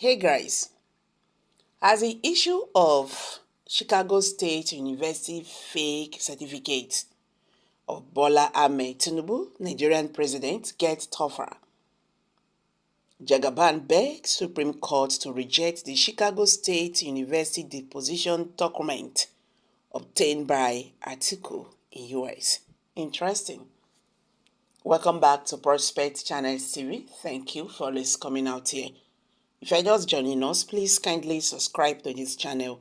Hey guys, as the issue of Chicago State University fake certificate of Bola Ahmed Tinubu, Nigerian president, gets tougher, Jagaban begs Supreme Court to reject the Chicago State University deposition document obtained by Atiku in US. Interesting. Welcome back to Prospect Channels TV. Thank you for always coming out here. If you're just joining us, please kindly subscribe to this channel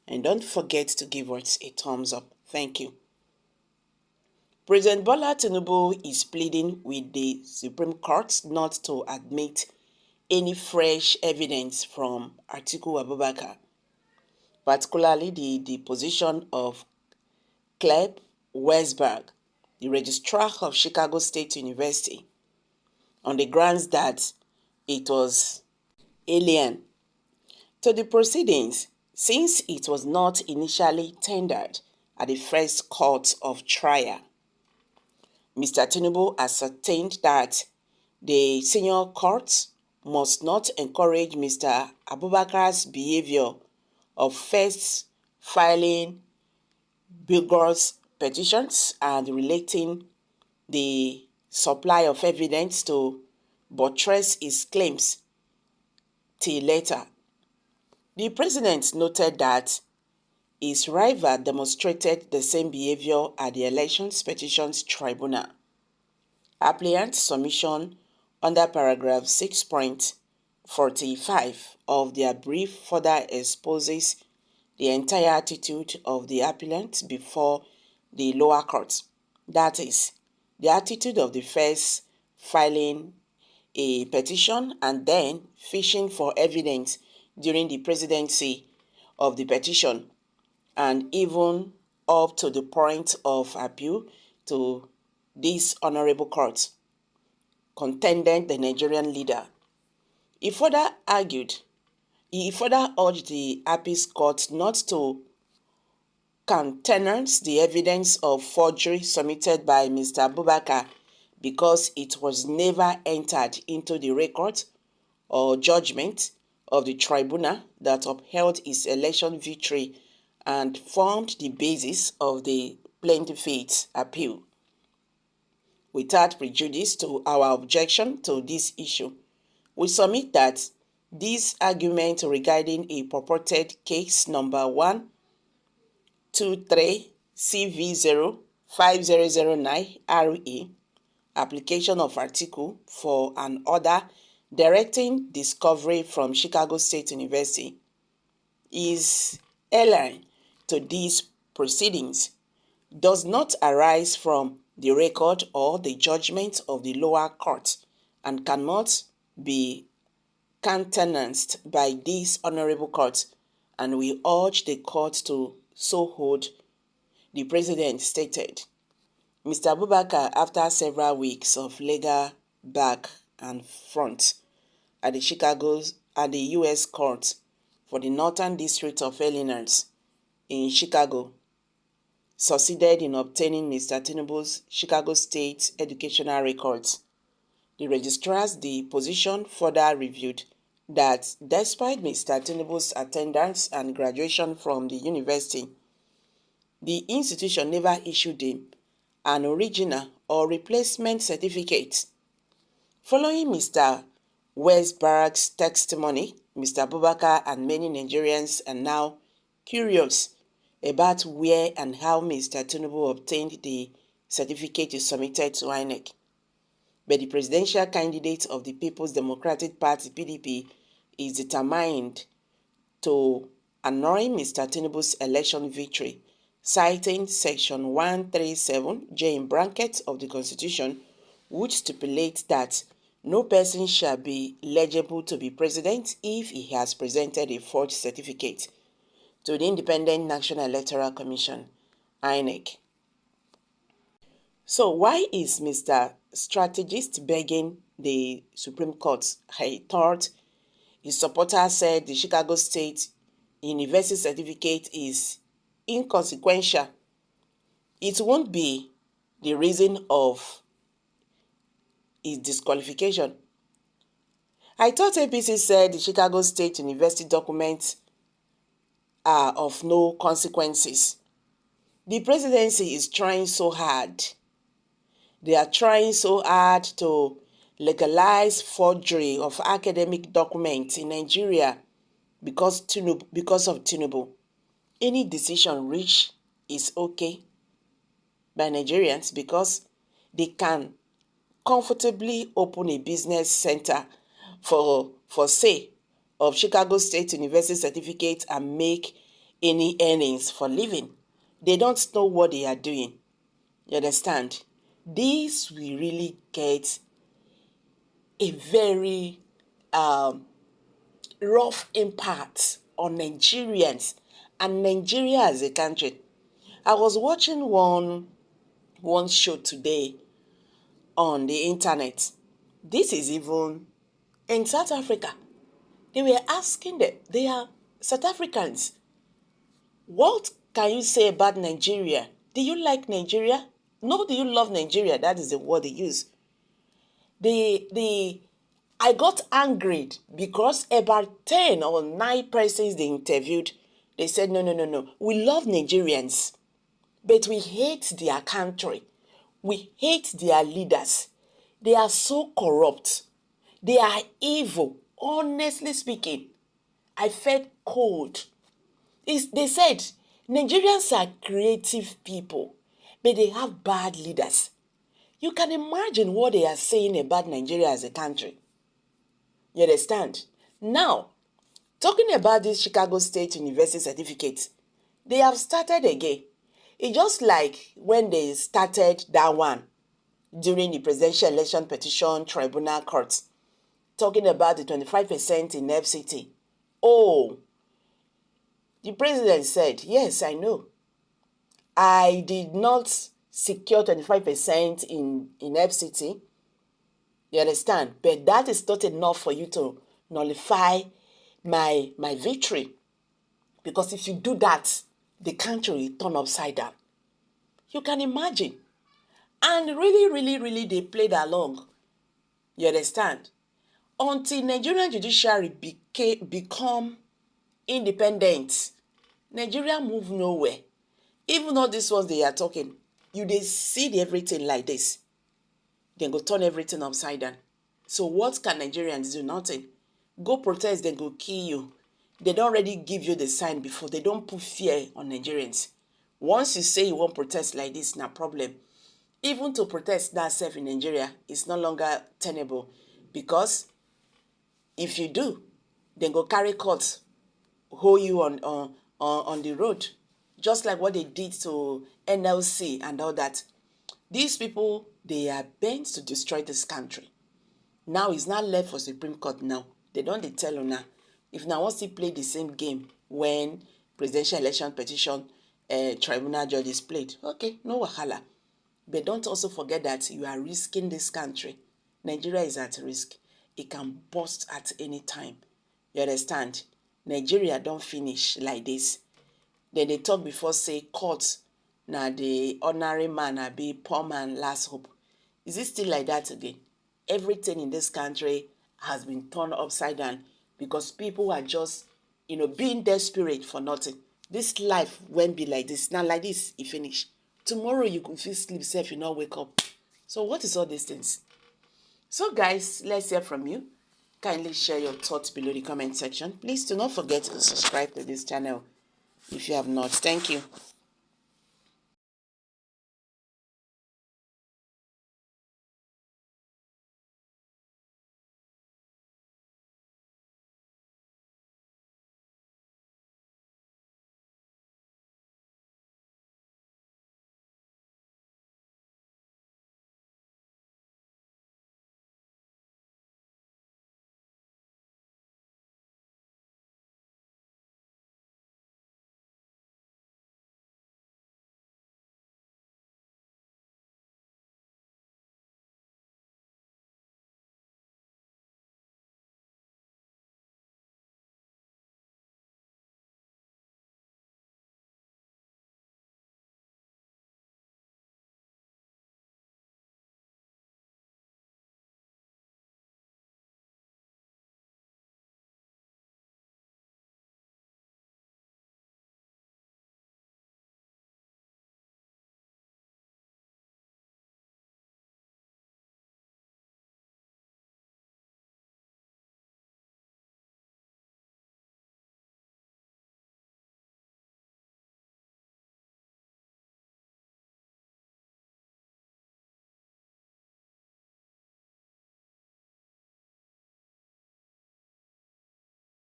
and don't forget to give us a thumbs up. Thank you. President Bola Tinubu is pleading with the Supreme Court not to admit any fresh evidence from Atiku Abubakar, particularly the deposition of Caleb Westberg, the registrar of Chicago State University, on the grounds that it was alien to the proceedings, since it was not initially tendered at the first court of trial. Mr. Tinubu ascertained that the senior court must not encourage Mr. Abubakar's behavior of first filing BEGS petitions and relating the supply of evidence to buttress his claims till later. The president noted that his rival demonstrated the same behavior at the Elections Petitions Tribunal. Applicant's submission under paragraph 6.45 of their brief further exposes the entire attitude of the applicant before the lower court. That is, the attitude of the first filing a petition and then fishing for evidence during the presidency of the petition, and even up to the point of appeal to this honorable court, contended the Nigerian leader. He further urged the appeals court not to countenance the evidence of forgery submitted by Mr. Abubakar because it was never entered into the record or judgment of the tribunal that upheld his election victory and formed the basis of the plaintiff's appeal. Without prejudice to our objection to this issue, we submit that this argument regarding a purported case number 123 CV05009 RE, application of Atiku for an order directing discovery from Chicago State University, is alien to these proceedings, does not arise from the record or the judgment of the lower court, and cannot be countenanced by this honorable court, and we urge the court to so hold, the president stated. Mr. Abubakar, after several weeks of legal back and front at the U.S. Court for the Northern District of Illinois in Chicago, succeeded in obtaining Mr. Tinubu's Chicago State educational records. The registrar's deposition further revealed that despite Mr. Tinubu's attendance and graduation from the university, the institution never issued him an original or replacement certificate. Following Mr. Westberg's testimony, Mr. Abubakar and many Nigerians are now curious about where and how Mr. Tinubu obtained the certificate he submitted to INEC. But the presidential candidate of the People's Democratic Party (PDP) is determined to annoy Mr. Tinubu's election victory, citing Section 137J in brackets of the Constitution, which stipulates that no person shall be eligible to be president if he has presented a forged certificate to the Independent National Electoral Commission, INEC. So why is Mr. Strategist begging the Supreme Court? I thought his supporters said the Chicago State University certificate is inconsequential. It won't be the reason of his disqualification. I thought APC said the Chicago State University documents are of no consequences. The presidency is trying so hard. They are trying so hard to legalize forgery of academic documents in Nigeria because of Tinubu. Any decision reached is okay by Nigerians because they can comfortably open a business center for say of Chicago State University certificate and make any earnings for living. They don't know what they are doing. You understand? This will really get a very rough impact on Nigerians and Nigeria as a country. I was watching one show today on the internet. This is even in South Africa. They were asking them, they are South Africans, what can you say about Nigeria? Do you like Nigeria? No, do you love Nigeria? That is the word they use. I got angry because about 10 or 9 persons they interviewed, they said, no. We love Nigerians, but we hate their country. We hate their leaders. They are so corrupt. They are evil. Honestly speaking, I felt cold. They said, Nigerians are creative people, but they have bad leaders. You can imagine what they are saying about Nigeria as a country. You understand? Now, talking about this Chicago State University certificate, they have started again. It's just like when they started that one during the presidential election petition tribunal court, talking about the 25% in FCT. Oh, the president said, yes, I know. I did not secure 25% in FCT. You understand? But that is not enough for you to nullify my victory. Because if you do that, the country will turn upside down. You can imagine. And really, they played along. You understand? Until Nigerian judiciary become independent, Nigeria move nowhere. Even all these ones they are talking, they see everything like this. Then go turn everything upside down. So what can Nigerians do? Nothing. Go protest, then go kill you. They don't already give you the sign before. They don't put fear on Nigerians. Once you say you want protest like this, no problem. Even to protest that self in Nigeria is no longer tenable. Because if you do, then go carry court, hold you on the road. Just like what they did to NLC and all that. These people, they are bent to destroy this country. Now it's not left for Supreme Court now. They don't tell you now. If now wants to play the same game when presidential election petition tribunal judges played, okay, no wahala. But don't also forget that you are risking this country. Nigeria is at risk. It can burst at any time. You understand? Nigeria don't finish like this. Then they talk before say court, now the ordinary man be poor man last hope. Is it still like that again? Everything in this country has been turned upside down because people are just, being desperate for nothing. This life won't be like this. Now like this, it finish. Tomorrow you could feel sleep safe, you not wake up. So what is all these things? So guys, let's hear from you. Kindly share your thoughts below the comment section. Please do not forget to subscribe to this channel if you have not. Thank you.